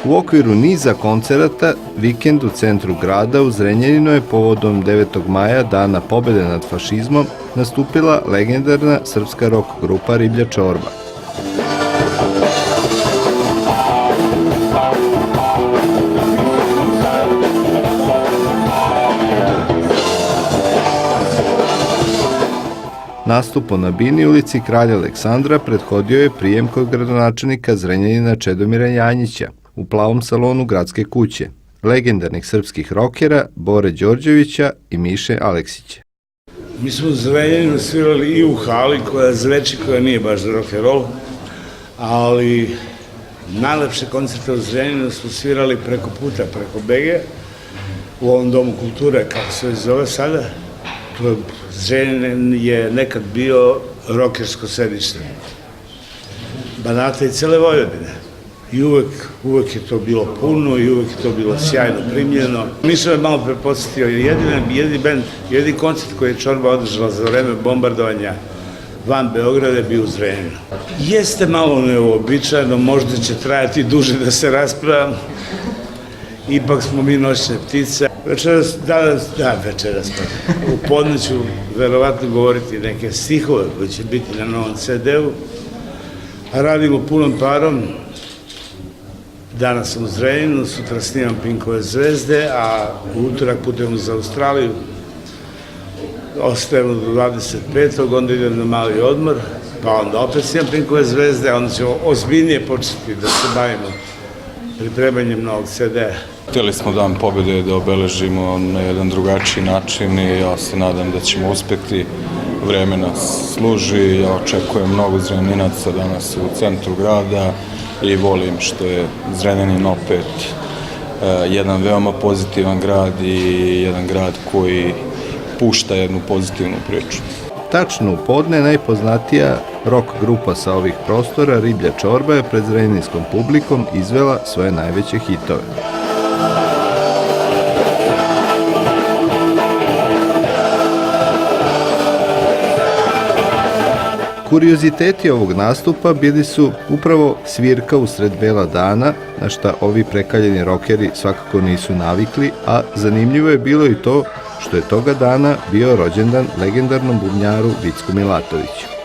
U okviru niza koncerata, vikend u centru grada u Zrenjaninu je povodom 9. maja, Dana pobede nad fašizmom, nastupila legendarna srpska rock grupa Riblja čorba. Nastupu na Bini ulici Kralja Aleksandra prethodio je prijem kod gradonačelnika Zrenjanina Čedomira Janjića u plavom salonu Gradske kuće, legendarnih srpskih rokera Bore Đorđevića i Miše Aleksića. Mi smo u Zrenjaninu svirali i u hali koja zveči, koja nije baš za rock and roll, ali najlepše koncerte u Zrenjaninu smo svirali preko puta, preko BG, u ovom domu kulture, kako se zove sada. Zrenjanin je nekad bio rokersko sedište Banata i cele Vojvodine. I uvek je to bilo puno i uvek je to bilo sjajno primljeno. Mišo je malo prepodsjetio, jedini koncert koji je Čorba održala za vreme bombardovanja van Beograda je bio u Zrenjaninu. Jeste malo neuobičajeno, možda će trajati duže da se raspravamo. Ipak smo mi noćne ptice. Večeras, u podne ću verovatno govoriti neke stihove koji će biti na novom CD-u. Radimo punom parom. Danas sam u Zrenjaninu, sutra snimam Pinkove zvezde, a u utorak putujemo za Australiju. Ostajemo do 25. onda idem na mali odmor, pa onda opet snimam Pinkove zvezde, a onda ćemo ozbiljnije početi da se bavimo pripremanjem novog CD-a. Htjeli smo Dan pobjede da obeležimo na jedan drugačiji način i ja se nadam da ćemo uspjeti. Vreme nas služi, ja očekujem mnogo Zrenjaninaca danas u centru grada i volim što je Zrenjanin opet jedan veoma pozitivan grad i jedan grad koji pušta jednu pozitivnu priču. Tačno u podne najpoznatija rock grupa sa ovih prostora, Riblja čorba, je pred zrenjaninskom publikom izvela svoje najveće hitove. Kurioziteti ovog nastupa bili su upravo svirka usred bela dana, na šta ovi prekaljeni rokeri svakako nisu navikli, a zanimljivo je bilo i to što je toga dana bio rođendan legendarnom bubnjaru Vicku Milatoviću.